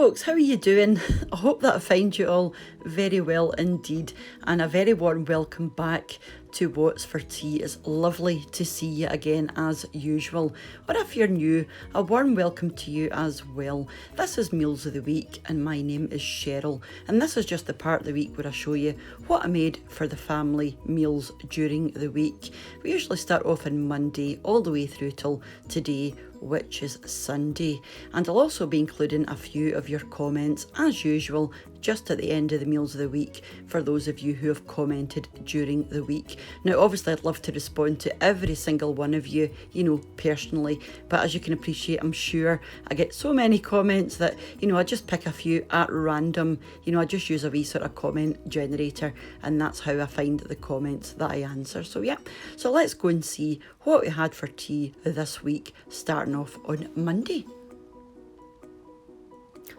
folks, how are you doing? I hope that I find you all very well indeed, and a very warm welcome back to What's for Tea. It's lovely to see you again as usual, or if you're new, a warm welcome to you as well. This is Meals of the Week and my name is Cheryl, and this is just the part of the week where I show you what I made for the family meals during the week. We usually start off on Monday all the way through till today, which is Sunday, and I'll also be including a few of your comments as usual just at the end of the Meals of the Week for those of you who have commented during the week. Now obviously I'd love to respond to every single one of you, personally, but as you can appreciate, I'm sure I get so many comments that, I just pick a few at random. I just use a wee sort of comment generator, and that's how I find the comments that I answer. So let's go and see what we had for tea this week, starting off on Monday.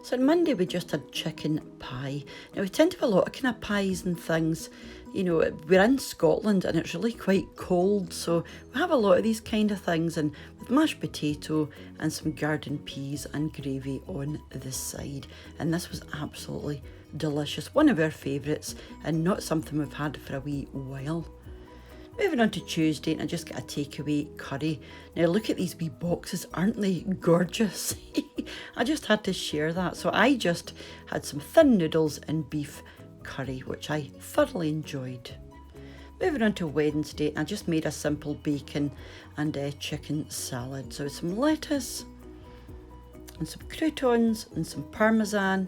So on Monday we just had chicken pie. Now we tend to have a lot of kind of pies and things. We're in Scotland and it's really quite cold, so we have a lot of these kind of things, and with mashed potato and some garden peas and gravy on the side. And this was absolutely delicious. One of our favourites, and not something we've had for a wee while. Moving on to Tuesday, and I just got a takeaway curry. Now look at these wee boxes, aren't they gorgeous? I just had to share that. So I just had some thin noodles and beef curry, which I thoroughly enjoyed. Moving on to Wednesday, I just made a simple bacon and chicken salad. So some lettuce and some croutons and some parmesan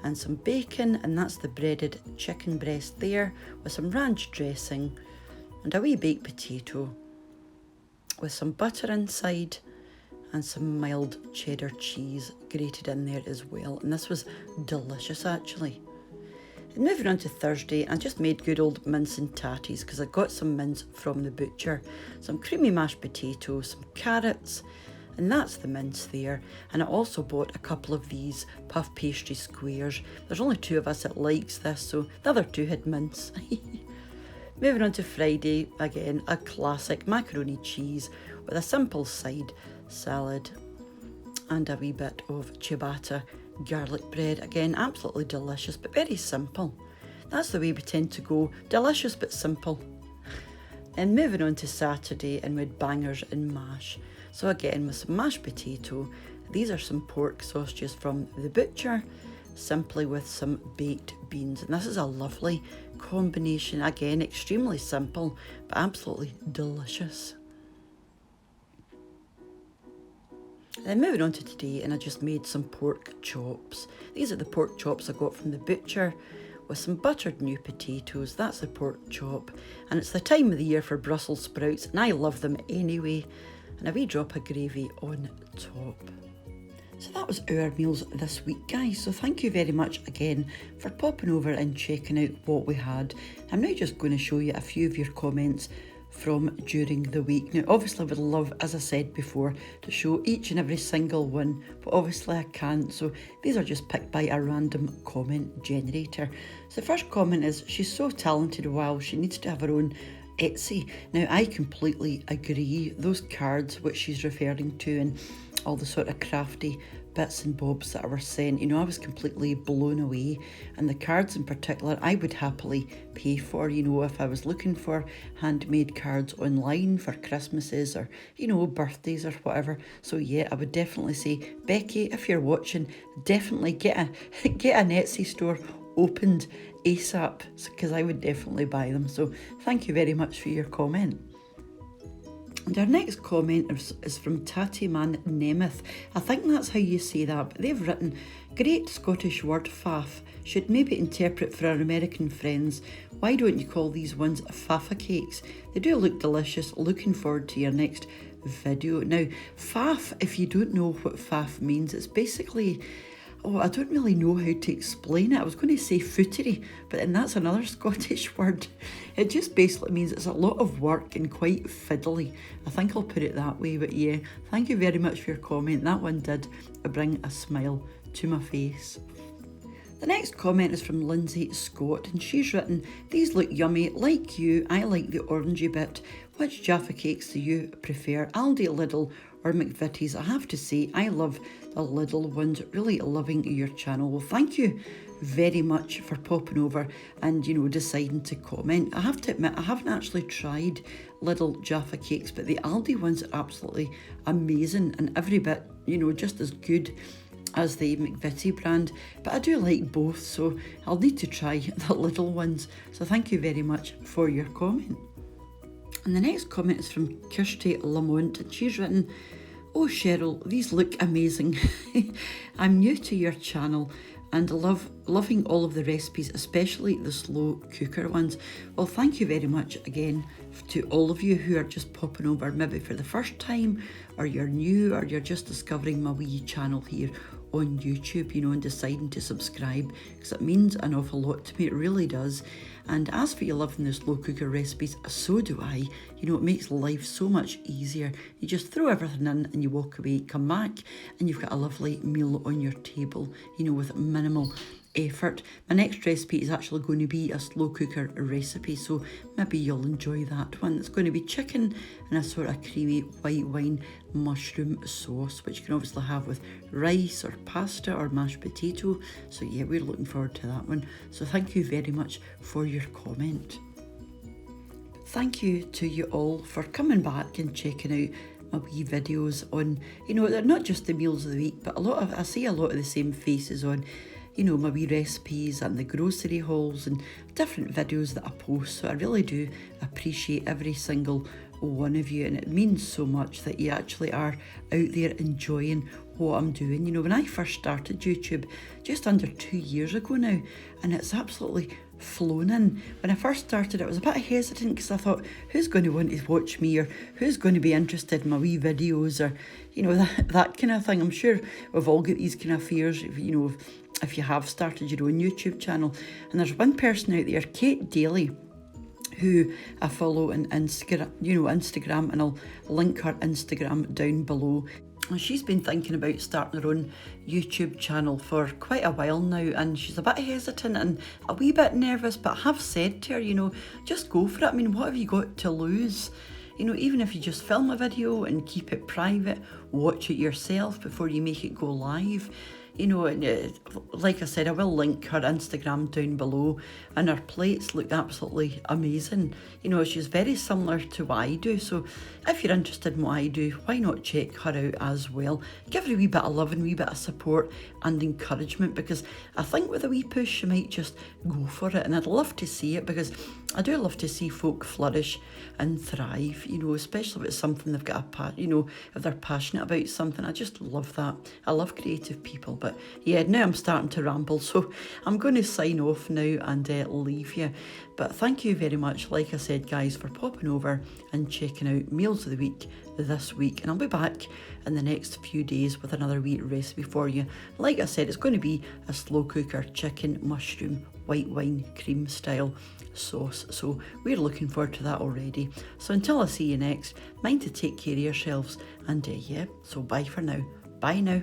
and some bacon, and that's the breaded chicken breast there, with some ranch dressing and a wee baked potato with some butter inside and some mild cheddar cheese grated in there as well. And this was delicious actually. And moving on to Thursday, I just made good old mince and tatties because I got some mince from the butcher. Some creamy mashed potatoes, some carrots, and that's the mince there. And I also bought a couple of these puff pastry squares. There's only two of us that likes this, so the other two had mince. Moving on to Friday, again, a classic macaroni cheese with a simple side salad and a wee bit of ciabatta garlic bread. Again, absolutely delicious, but very simple. That's the way we tend to go, delicious but simple. And moving on to Saturday, and we had bangers and mash. So again, with some mashed potato, these are some pork sausages from the butcher, simply with some baked beans, and this is a lovely combination. Again, extremely simple but absolutely delicious. Then moving on to today, and I just made some pork chops. These are the pork chops I got from the butcher with some buttered new potatoes. That's the pork chop, and it's the time of the year for Brussels sprouts, and I love them anyway, and a wee drop of gravy on top. So that was our meals this week, guys. So thank you very much again for popping over and checking out what we had. I'm now just going to show you a few of your comments from during the week. Now obviously I would love, as I said before, to show each and every single one, but obviously I can't, so these are just picked by a random comment generator. So the first comment is, she's so talented, wow, she needs to have her own Etsy. Now I completely agree. Those cards which she's referring to and all the sort of crafty bits and bobs that I were sent, I was completely blown away. And the cards in particular, I would happily pay for, if I was looking for handmade cards online for Christmases or, birthdays or whatever. So yeah, I would definitely say, Becky, if you're watching, definitely get an Etsy store opened ASAP, because I would definitely buy them. So thank you very much for your comment. And our next comment is from Tattyman Nemeth. I think that's how you say that, but they've written, great Scottish word faff, should maybe interpret for our American friends. Why don't you call these ones faffa cakes? They do look delicious. Looking forward to your next video. Now, faff, if you don't know what faff means, it's basically, I don't really know how to explain it. I was going to say footery, but then that's another Scottish word. It just basically means it's a lot of work and quite fiddly. I think I'll put it that way, but yeah, thank you very much for your comment. That one did bring a smile to my face. The next comment is from Lindsay Scott, and she's written, "These look yummy. Like you, I like the orangey bit. Which Jaffa cakes do you prefer, Aldi, Lidl or McVitie's? I have to say, I love the Lidl ones. Really loving your channel." Well, thank you very much for popping over and, deciding to comment. I have to admit, I haven't actually tried Lidl Jaffa cakes, but the Aldi ones are absolutely amazing and every bit, just as good as the McVitie brand, but I do like both, so I'll need to try the Lidl ones. So thank you very much for your comment. And the next comment is from Kirsty Lamont, and she's written, "Oh Cheryl, these look amazing. I'm new to your channel and loving all of the recipes, especially the slow cooker ones." Well, thank you very much again to all of you who are just popping over maybe for the first time, or you're new, or you're just discovering my wee channel here on YouTube, and deciding to subscribe, because it means an awful lot to me. It really does. And as for you loving the slow cooker recipes, so do I. It makes life so much easier. You just throw everything in and you walk away, come back, and you've got a lovely meal on your table, with minimal effort. My next recipe is actually going to be a slow cooker recipe, so maybe you'll enjoy that one. It's going to be chicken and a sort of creamy white wine mushroom sauce, which you can obviously have with rice or pasta or mashed potato. So yeah, we're looking forward to that one. So thank you very much for your comment. Thank you to you all for coming back and checking out my wee videos on, they're not just the meals of the week, but I see a lot of the same faces on, my wee recipes and the grocery hauls and different videos that I post. So I really do appreciate every single one of you, and it means so much that you actually are out there enjoying what I'm doing. When I first started YouTube just under 2 years ago now, and it's absolutely flown in. When I first started, I was a bit hesitant because I thought, who's going to want to watch me, or who's going to be interested in my wee videos, or that kind of thing. I'm sure we've all got these kind of fears, if you have started your own YouTube channel. And there's one person out there, Kate Daly, who I follow on Instagram, and I'll link her Instagram down below. And she's been thinking about starting her own YouTube channel for quite a while now, and she's a bit hesitant and a wee bit nervous, but I have said to her, just go for it. I mean, what have you got to lose? Even if you just film a video and keep it private, watch it yourself before you make it go live. Like I said, I will link her Instagram down below, and her plates look absolutely amazing. She's very similar to what I do, so if you're interested in what I do, why not check her out as well? Give her a wee bit of love and a wee bit of support and encouragement, because I think with a wee push she might just go for it, and I'd love to see it, because I do love to see folk flourish and thrive, especially if it's something they've got if they're passionate about something. I just love that. I love creative people. But yeah, now I'm starting to ramble, so I'm going to sign off now and leave you. But thank you very much, like I said, guys, for popping over and checking out Meals of the Week this week. And I'll be back in the next few days with another wee recipe for you. Like I said, it's going to be a slow cooker chicken mushroom white wine cream style sauce. So we're looking forward to that already. So until I see you next, mind to take care of yourselves. And yeah, so bye for now. Bye now.